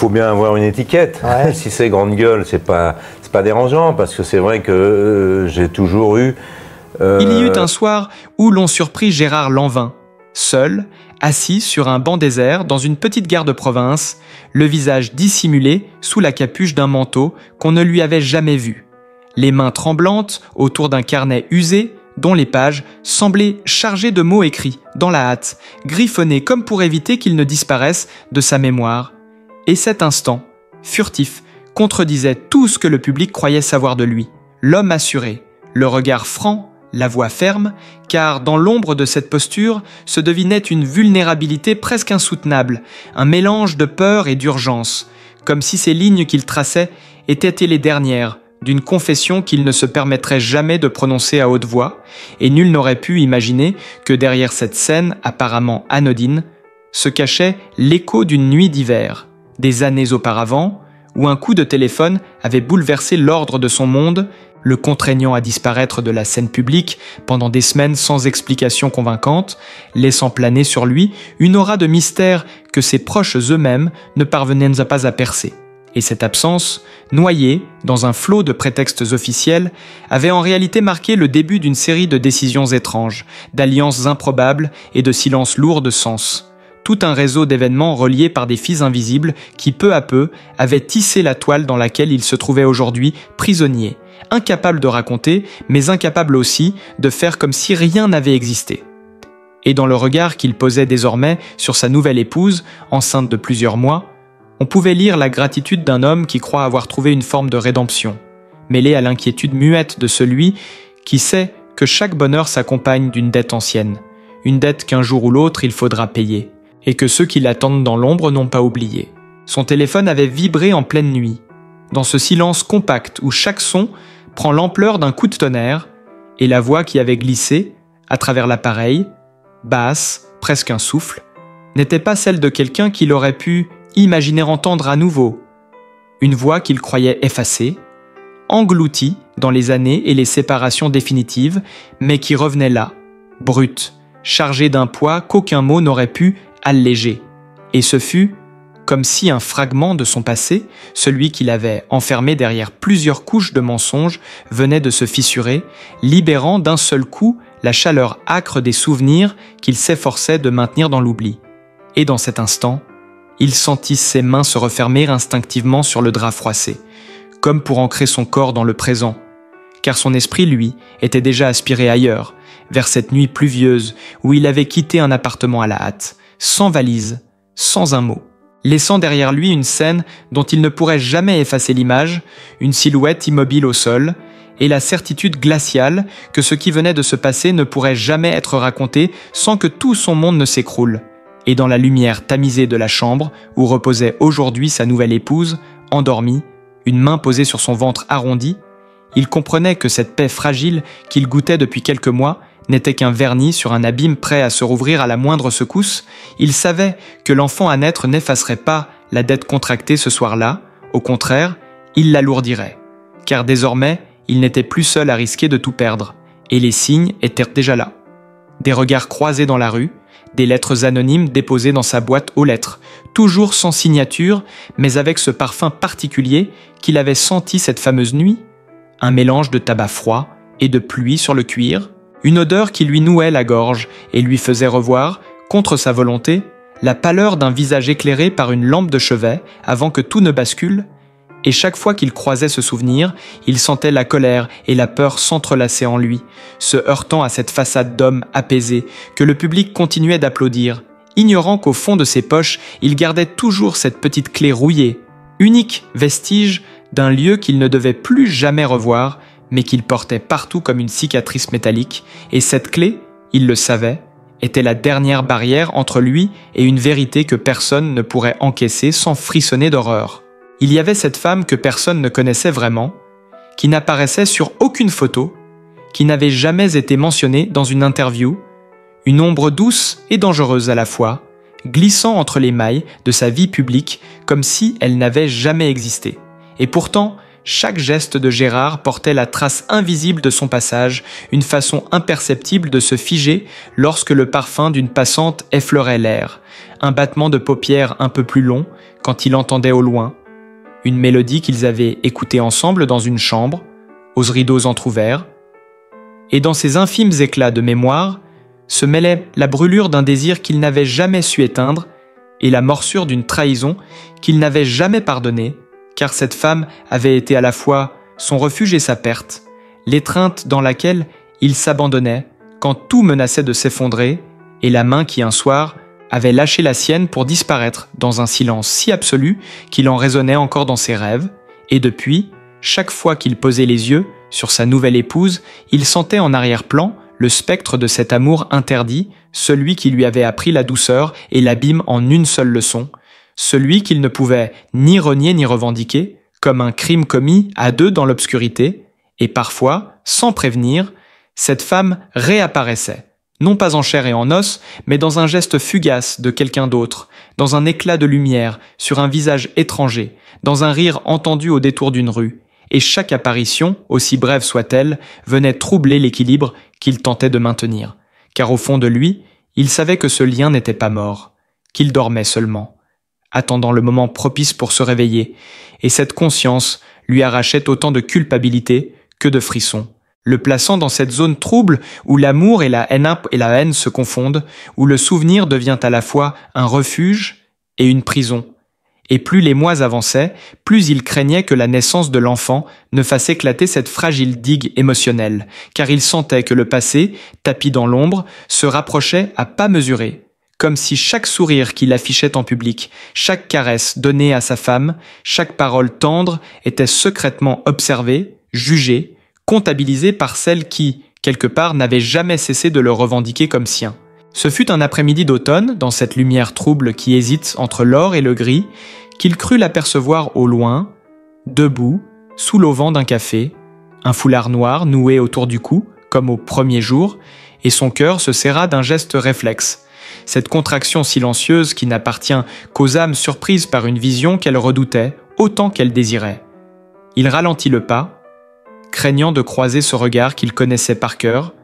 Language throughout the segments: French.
faut bien avoir une étiquette. Ouais. Si c'est grande gueule, c'est pas dérangeant, parce que c'est vrai que j'ai toujours eu... Il y eut un soir où l'on surprit Gérard Lanvin, seul, assis sur un banc désert dans une petite gare de province, le visage dissimulé sous la capuche d'un manteau qu'on ne lui avait jamais vu, les mains tremblantes autour d'un carnet usé dont les pages semblaient chargées de mots écrits dans la hâte, griffonnés comme pour éviter qu'ils ne disparaissent de sa mémoire. Et cet instant, furtif, contredisait tout ce que le public croyait savoir de lui. L'homme assuré, le regard franc, la voix ferme, car dans l'ombre de cette posture se devinait une vulnérabilité presque insoutenable, un mélange de peur et d'urgence, comme si ces lignes qu'il traçait étaient les dernières d'une confession qu'il ne se permettrait jamais de prononcer à haute voix, et nul n'aurait pu imaginer que derrière cette scène apparemment anodine se cachait l'écho d'une nuit d'hiver, des années auparavant, où un coup de téléphone avait bouleversé l'ordre de son monde, le contraignant à disparaître de la scène publique pendant des semaines sans explication convaincante, laissant planer sur lui une aura de mystère que ses proches eux-mêmes ne parvenaient pas à percer. Et cette absence, noyée dans un flot de prétextes officiels, avait en réalité marqué le début d'une série de décisions étranges, d'alliances improbables et de silences lourds de sens. Tout un réseau d'événements reliés par des fils invisibles qui, peu à peu, avaient tissé la toile dans laquelle il se trouvait aujourd'hui prisonnier, incapable de raconter, mais incapable aussi de faire comme si rien n'avait existé. Et dans le regard qu'il posait désormais sur sa nouvelle épouse, enceinte de plusieurs mois, on pouvait lire la gratitude d'un homme qui croit avoir trouvé une forme de rédemption, mêlée à l'inquiétude muette de celui qui sait que chaque bonheur s'accompagne d'une dette ancienne, une dette qu'un jour ou l'autre il faudra payer, et que ceux qui l'attendent dans l'ombre n'ont pas oublié. Son téléphone avait vibré en pleine nuit, dans ce silence compact où chaque son prend l'ampleur d'un coup de tonnerre, et la voix qui avait glissé, à travers l'appareil, basse, presque un souffle, n'était pas celle de quelqu'un qu'il aurait pu imaginer entendre à nouveau. Une voix qu'il croyait effacée, engloutie dans les années et les séparations définitives, mais qui revenait là, brute, chargée d'un poids qu'aucun mot n'aurait pu alléger. Et ce fut comme si un fragment de son passé, celui qu'il avait enfermé derrière plusieurs couches de mensonges, venait de se fissurer, libérant d'un seul coup la chaleur âcre des souvenirs qu'il s'efforçait de maintenir dans l'oubli. Et dans cet instant, il sentit ses mains se refermer instinctivement sur le drap froissé, comme pour ancrer son corps dans le présent, car son esprit, lui, était déjà aspiré ailleurs, vers cette nuit pluvieuse où il avait quitté un appartement à la hâte, sans valise, sans un mot, laissant derrière lui une scène dont il ne pourrait jamais effacer l'image, une silhouette immobile au sol, et la certitude glaciale que ce qui venait de se passer ne pourrait jamais être raconté sans que tout son monde ne s'écroule. Et dans la lumière tamisée de la chambre où reposait aujourd'hui sa nouvelle épouse, endormie, une main posée sur son ventre arrondi, il comprenait que cette paix fragile qu'il goûtait depuis quelques mois n'était qu'un vernis sur un abîme prêt à se rouvrir à la moindre secousse. Il savait que l'enfant à naître n'effacerait pas la dette contractée ce soir-là, au contraire, il l'alourdirait. Car désormais, il n'était plus seul à risquer de tout perdre, et les signes étaient déjà là. Des regards croisés dans la rue, des lettres anonymes déposées dans sa boîte aux lettres, toujours sans signature, mais avec ce parfum particulier qu'il avait senti cette fameuse nuit, un mélange de tabac froid et de pluie sur le cuir, une odeur qui lui nouait la gorge et lui faisait revoir, contre sa volonté, la pâleur d'un visage éclairé par une lampe de chevet avant que tout ne bascule, et chaque fois qu'il croisait ce souvenir, il sentait la colère et la peur s'entrelacer en lui, se heurtant à cette façade d'homme apaisé que le public continuait d'applaudir, ignorant qu'au fond de ses poches, il gardait toujours cette petite clé rouillée, unique vestige d'un lieu qu'il ne devait plus jamais revoir, mais qu'il portait partout comme une cicatrice métallique, et cette clé, il le savait, était la dernière barrière entre lui et une vérité que personne ne pourrait encaisser sans frissonner d'horreur. Il y avait cette femme que personne ne connaissait vraiment, qui n'apparaissait sur aucune photo, qui n'avait jamais été mentionnée dans une interview, une ombre douce et dangereuse à la fois, glissant entre les mailles de sa vie publique comme si elle n'avait jamais existé. Et pourtant, chaque geste de Gérard portait la trace invisible de son passage, une façon imperceptible de se figer lorsque le parfum d'une passante effleurait l'air, un battement de paupières un peu plus long, quand il entendait au loin une mélodie qu'ils avaient écoutée ensemble dans une chambre, aux rideaux entr'ouverts, et dans ces infimes éclats de mémoire se mêlait la brûlure d'un désir qu'il n'avait jamais su éteindre et la morsure d'une trahison qu'il n'avait jamais pardonnée, car cette femme avait été à la fois son refuge et sa perte, l'étreinte dans laquelle il s'abandonnait quand tout menaçait de s'effondrer, et la main qui un soir avait lâché la sienne pour disparaître dans un silence si absolu qu'il en résonnait encore dans ses rêves, et depuis, chaque fois qu'il posait les yeux sur sa nouvelle épouse, il sentait en arrière-plan le spectre de cet amour interdit, celui qui lui avait appris la douceur et l'abîme en une seule leçon, celui qu'il ne pouvait ni renier ni revendiquer, comme un crime commis à deux dans l'obscurité, et parfois, sans prévenir, cette femme réapparaissait, non pas en chair et en os, mais dans un geste fugace de quelqu'un d'autre, dans un éclat de lumière, sur un visage étranger, dans un rire entendu au détour d'une rue, et chaque apparition, aussi brève soit-elle, venait troubler l'équilibre qu'il tentait de maintenir, car au fond de lui, il savait que ce lien n'était pas mort, qu'il dormait seulement, attendant le moment propice pour se réveiller, et cette conscience lui arrachait autant de culpabilité que de frissons, le plaçant dans cette zone trouble où l'amour et la haine se confondent, où le souvenir devient à la fois un refuge et une prison. Et plus les mois avançaient, plus il craignait que la naissance de l'enfant ne fasse éclater cette fragile digue émotionnelle, car il sentait que le passé, tapi dans l'ombre, se rapprochait à pas mesurés, comme si chaque sourire qu'il affichait en public, chaque caresse donnée à sa femme, chaque parole tendre était secrètement observée, jugée, comptabilisée par celle qui, quelque part, n'avait jamais cessé de le revendiquer comme sien. Ce fut un après-midi d'automne, dans cette lumière trouble qui hésite entre l'or et le gris, qu'il crut l'apercevoir au loin, debout, sous l'auvent d'un café, un foulard noir noué autour du cou, comme au premier jour, et son cœur se serra d'un geste réflexe. Cette contraction silencieuse qui n'appartient qu'aux âmes surprises par une vision qu'elles redoutaient autant qu'elles désiraient. Il ralentit le pas, craignant de croiser ce regard qu'il connaissait par cœur,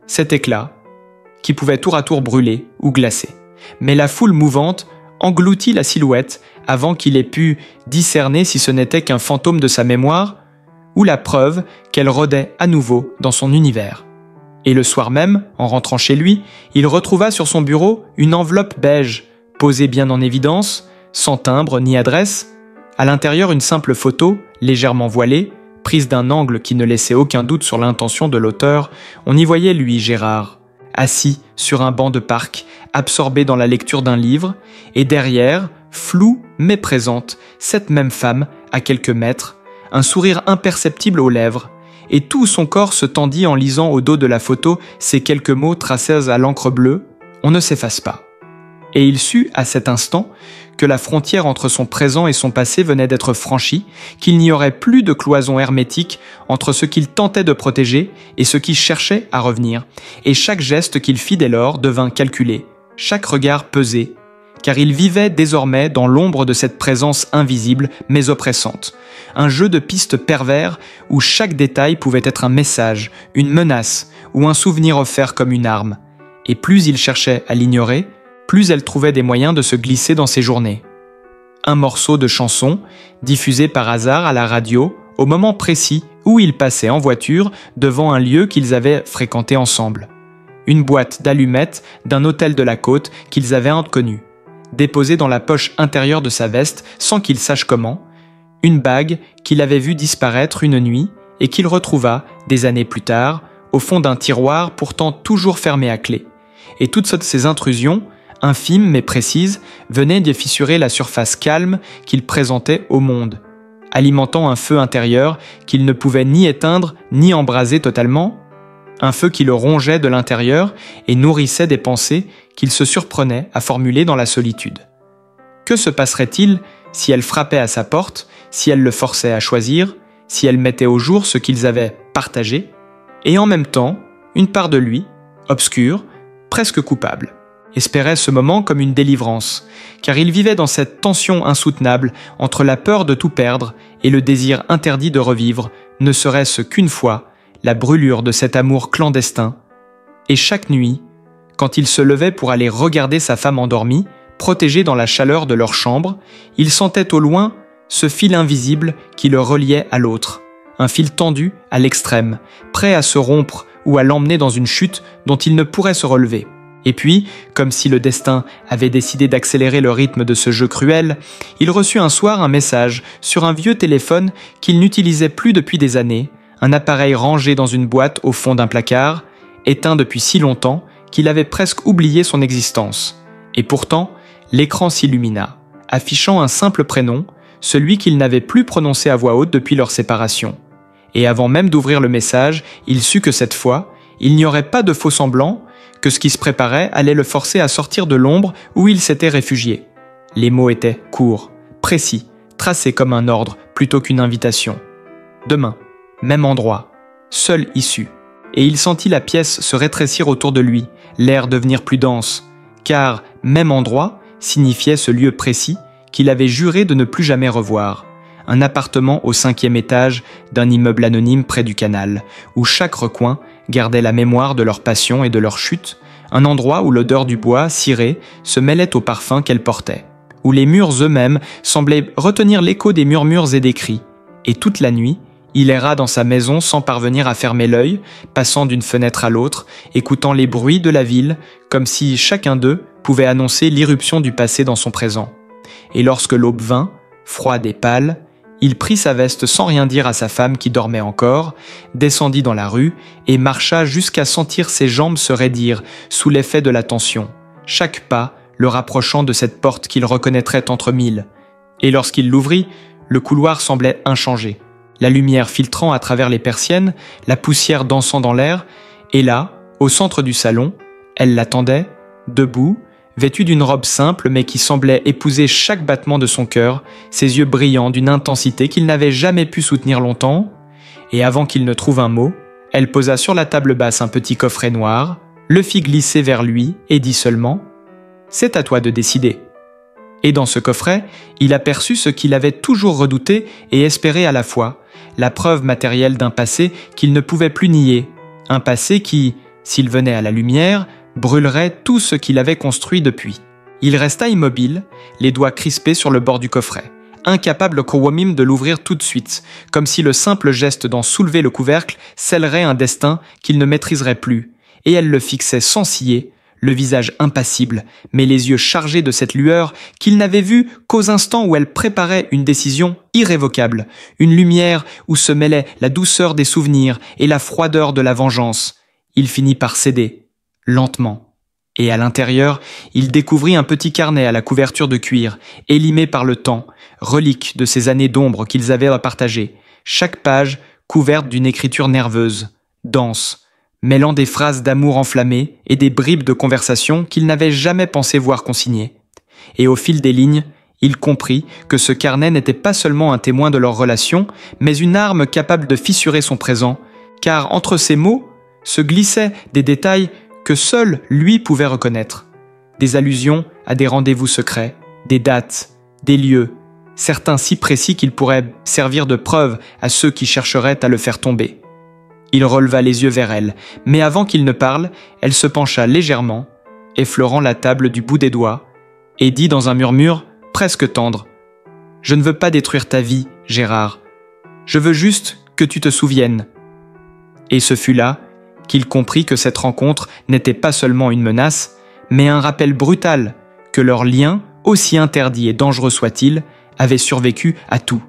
cet éclat, qui pouvait tour à tour brûler ou glacer. Mais la foule mouvante engloutit la silhouette avant qu'il ait pu discerner si ce n'était qu'un fantôme de sa mémoire ou la preuve qu'elle rôdait à nouveau dans son univers. Et le soir même, en rentrant chez lui, il retrouva sur son bureau une enveloppe beige, posée bien en évidence, sans timbre ni adresse, à l'intérieur une simple photo, légèrement voilée, prise d'un angle qui ne laissait aucun doute sur l'intention de l'auteur. On y voyait lui, Gérard, assis sur un banc de parc, absorbé dans la lecture d'un livre, et derrière, floue mais présente, cette même femme, à quelques mètres, un sourire imperceptible aux lèvres, et tout son corps se tendit en lisant au dos de la photo ces quelques mots tracés à l'encre bleue « On ne s'efface pas ». Et il sut, à cet instant, que la frontière entre son présent et son passé venait d'être franchie, qu'il n'y aurait plus de cloison hermétique entre ce qu'il tentait de protéger et ce qui cherchait à revenir, et chaque geste qu'il fit dès lors devint calculé, chaque regard pesé, car il vivait désormais dans l'ombre de cette présence invisible mais oppressante, un jeu de pistes pervers où chaque détail pouvait être un message, une menace ou un souvenir offert comme une arme, et plus il cherchait à l'ignorer, plus elle trouvait des moyens de se glisser dans ses journées. Un morceau de chanson, diffusé par hasard à la radio, au moment précis où ils passaient en voiture devant un lieu qu'ils avaient fréquenté ensemble. Une boîte d'allumettes d'un hôtel de la côte qu'ils avaient inconnu, déposée dans la poche intérieure de sa veste sans qu'il sache comment, une bague qu'il avait vue disparaître une nuit et qu'il retrouva, des années plus tard, au fond d'un tiroir pourtant toujours fermé à clé. Et toutes ces intrusions, infimes mais précises, venaient d'y fissurer la surface calme qu'il présentait au monde, alimentant un feu intérieur qu'il ne pouvait ni éteindre ni embraser totalement, un feu qui le rongeait de l'intérieur et nourrissait des pensées qu'il se surprenait à formuler dans la solitude. Que se passerait-il si elle frappait à sa porte, si elle le forçait à choisir, si elle mettait au jour ce qu'ils avaient partagé, et en même temps, une part de lui, obscure, presque coupable, espérait ce moment comme une délivrance, car il vivait dans cette tension insoutenable entre la peur de tout perdre et le désir interdit de revivre, ne serait-ce qu'une fois, la brûlure de cet amour clandestin. Et chaque nuit, quand il se levait pour aller regarder sa femme endormie, protégés dans la chaleur de leur chambre, ils sentaient au loin ce fil invisible qui le reliait à l'autre, un fil tendu à l'extrême, prêt à se rompre ou à l'emmener dans une chute dont il ne pourrait se relever. Et puis, comme si le destin avait décidé d'accélérer le rythme de ce jeu cruel, il reçut un soir un message sur un vieux téléphone qu'il n'utilisait plus depuis des années, un appareil rangé dans une boîte au fond d'un placard, éteint depuis si longtemps qu'il avait presque oublié son existence. Et pourtant, l'écran s'illumina, affichant un simple prénom, celui qu'il n'avait plus prononcé à voix haute depuis leur séparation. Et avant même d'ouvrir le message, il sut que cette fois, il n'y aurait pas de faux-semblant, que ce qui se préparait allait le forcer à sortir de l'ombre où il s'était réfugié. Les mots étaient courts, précis, tracés comme un ordre plutôt qu'une invitation. Demain, même endroit, seule issue. Et il sentit la pièce se rétrécir autour de lui, l'air devenir plus dense, car même endroit signifiait ce lieu précis qu'il avait juré de ne plus jamais revoir. Un appartement au 5e étage d'un immeuble anonyme près du canal, où chaque recoin gardait la mémoire de leur passion et de leur chute, un endroit où l'odeur du bois ciré se mêlait au parfum qu'elle portait, où les murs eux-mêmes semblaient retenir l'écho des murmures et des cris. Et toute la nuit, il erra dans sa maison sans parvenir à fermer l'œil, passant d'une fenêtre à l'autre, écoutant les bruits de la ville, comme si chacun d'eux pouvait annoncer l'irruption du passé dans son présent. Et lorsque l'aube vint, froide et pâle, il prit sa veste sans rien dire à sa femme qui dormait encore, descendit dans la rue et marcha jusqu'à sentir ses jambes se raidir sous l'effet de la tension, chaque pas le rapprochant de cette porte qu'il reconnaîtrait entre mille. Et lorsqu'il l'ouvrit, le couloir semblait inchangé, la lumière filtrant à travers les persiennes, la poussière dansant dans l'air, et là, au centre du salon, elle l'attendait, debout, vêtue d'une robe simple mais qui semblait épouser chaque battement de son cœur, ses yeux brillants d'une intensité qu'il n'avait jamais pu soutenir longtemps, et avant qu'il ne trouve un mot, elle posa sur la table basse un petit coffret noir, le fit glisser vers lui et dit seulement « C'est à toi de décider ». Et dans ce coffret, il aperçut ce qu'il avait toujours redouté et espéré à la fois, la preuve matérielle d'un passé qu'il ne pouvait plus nier, un passé qui, s'il venait à la lumière, brûlerait tout ce qu'il avait construit depuis. Il resta immobile, les doigts crispés sur le bord du coffret, incapable Kowomim de l'ouvrir tout de suite, comme si le simple geste d'en soulever le couvercle scellerait un destin qu'il ne maîtriserait plus, et elle le fixait sans ciller, le visage impassible, mais les yeux chargés de cette lueur qu'il n'avait vue qu'aux instants où elle préparait une décision irrévocable, une lumière où se mêlaient la douceur des souvenirs et la froideur de la vengeance. Il finit par céder, lentement. Et à l'intérieur, il découvrit un petit carnet à la couverture de cuir, élimé par le temps, relique de ces années d'ombre qu'ils avaient à partager, chaque page couverte d'une écriture nerveuse, dense, mêlant des phrases d'amour enflammées et des bribes de conversation qu'il n'avait jamais pensé voir consignées. Et au fil des lignes, il comprit que ce carnet n'était pas seulement un témoin de leur relation, mais une arme capable de fissurer son présent, car entre ces mots se glissaient des détails que seul lui pouvait reconnaître. Des allusions à des rendez-vous secrets, des dates, des lieux, certains si précis qu'ils pourraient servir de preuve à ceux qui chercheraient à le faire tomber. Il releva les yeux vers elle, mais avant qu'il ne parle, elle se pencha légèrement, effleurant la table du bout des doigts, et dit dans un murmure presque tendre « Je ne veux pas détruire ta vie, Gérard. Je veux juste que tu te souviennes. » Et ce fut là qu'il comprit que cette rencontre n'était pas seulement une menace, mais un rappel brutal que leur lien, aussi interdit et dangereux soit-il, avait survécu à tout,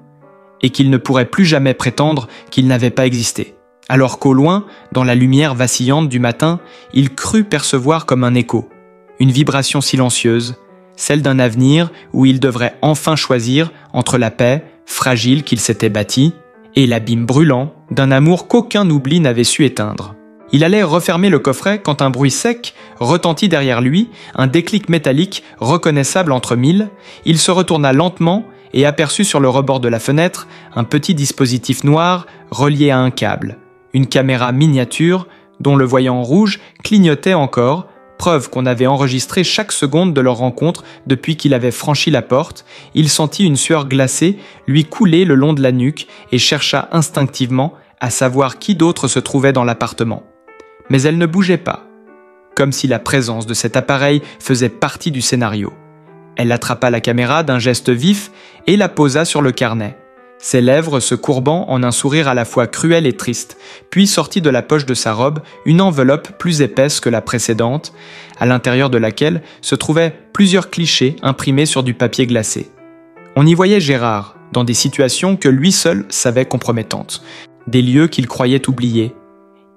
et qu'il ne pourrait plus jamais prétendre qu'il n'avait pas existé. Alors qu'au loin, dans la lumière vacillante du matin, il crut percevoir comme un écho, une vibration silencieuse, celle d'un avenir où il devrait enfin choisir entre la paix, fragile qu'il s'était bâtie, et l'abîme brûlant d'un amour qu'aucun oubli n'avait su éteindre. Il allait refermer le coffret quand un bruit sec retentit derrière lui, un déclic métallique reconnaissable entre mille. Il se retourna lentement et aperçut sur le rebord de la fenêtre un petit dispositif noir relié à un câble, une caméra miniature dont le voyant rouge clignotait encore, preuve qu'on avait enregistré chaque seconde de leur rencontre depuis qu'il avait franchi la porte. Il sentit une sueur glacée lui couler le long de la nuque et chercha instinctivement à savoir qui d'autre se trouvait dans l'appartement. Mais elle ne bougeait pas, comme si la présence de cet appareil faisait partie du scénario. Elle attrapa la caméra d'un geste vif et la posa sur le carnet, ses lèvres se courbant en un sourire à la fois cruel et triste, puis sortit de la poche de sa robe une enveloppe plus épaisse que la précédente, à l'intérieur de laquelle se trouvaient plusieurs clichés imprimés sur du papier glacé. On y voyait Gérard, dans des situations que lui seul savait compromettantes, des lieux qu'il croyait oubliés.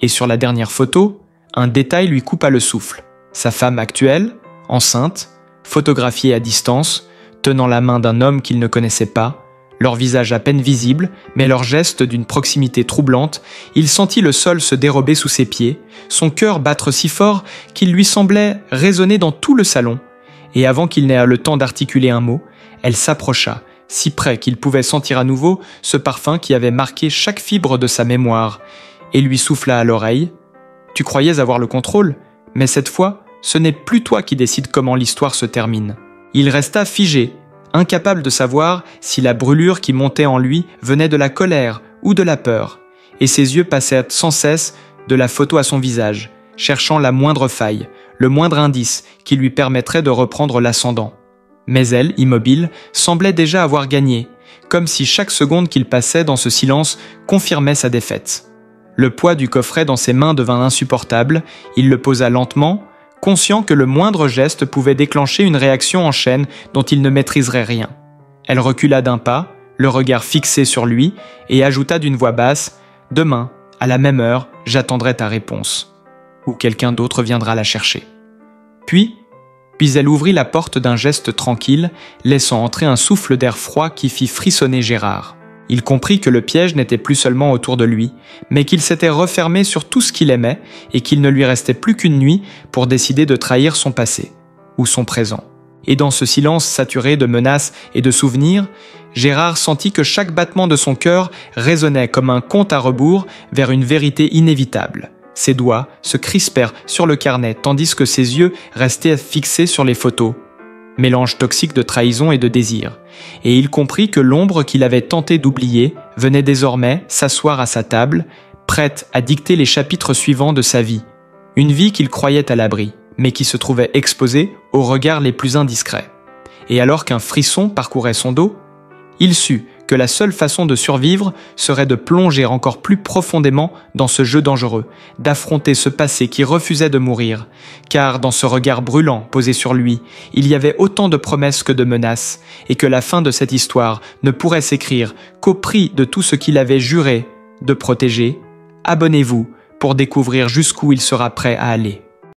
Et sur la dernière photo, un détail lui coupa le souffle. Sa femme actuelle, enceinte, photographiée à distance, tenant la main d'un homme qu'il ne connaissait pas, leur visage à peine visible, mais leurs gestes d'une proximité troublante, il sentit le sol se dérober sous ses pieds, son cœur battre si fort qu'il lui semblait résonner dans tout le salon, et avant qu'il n'ait le temps d'articuler un mot, elle s'approcha, si près qu'il pouvait sentir à nouveau ce parfum qui avait marqué chaque fibre de sa mémoire, et lui souffla à l'oreille « Tu croyais avoir le contrôle, mais cette fois, ce n'est plus toi qui décides comment l'histoire se termine. » Il resta figé, incapable de savoir si la brûlure qui montait en lui venait de la colère ou de la peur, et ses yeux passaient sans cesse de la photo à son visage, cherchant la moindre faille, le moindre indice qui lui permettrait de reprendre l'ascendant. Mais elle, immobile, semblait déjà avoir gagné, comme si chaque seconde qu'il passait dans ce silence confirmait sa défaite. Le poids du coffret dans ses mains devint insupportable, il le posa lentement, conscient que le moindre geste pouvait déclencher une réaction en chaîne dont il ne maîtriserait rien. Elle recula d'un pas, le regard fixé sur lui, et ajouta d'une voix basse « Demain, à la même heure, j'attendrai ta réponse. Ou quelqu'un d'autre viendra la chercher. » Puis elle ouvrit la porte d'un geste tranquille, laissant entrer un souffle d'air froid qui fit frissonner Gérard. Il comprit que le piège n'était plus seulement autour de lui, mais qu'il s'était refermé sur tout ce qu'il aimait et qu'il ne lui restait plus qu'une nuit pour décider de trahir son passé, ou son présent. Et dans ce silence saturé de menaces et de souvenirs, Gérard sentit que chaque battement de son cœur résonnait comme un compte à rebours vers une vérité inévitable. Ses doigts se crispèrent sur le carnet tandis que ses yeux restaient fixés sur les photos. Mélange toxique de trahison et de désir. Et il comprit que l'ombre qu'il avait tenté d'oublier venait désormais s'asseoir à sa table, prête à dicter les chapitres suivants de sa vie. Une vie qu'il croyait à l'abri, mais qui se trouvait exposée aux regards les plus indiscrets. Et alors qu'un frisson parcourait son dos, il sut que la seule façon de survivre serait de plonger encore plus profondément dans ce jeu dangereux, d'affronter ce passé qui refusait de mourir, car dans ce regard brûlant posé sur lui, il y avait autant de promesses que de menaces, et que la fin de cette histoire ne pourrait s'écrire qu'au prix de tout ce qu'il avait juré de protéger. Abonnez-vous pour découvrir jusqu'où il sera prêt à aller.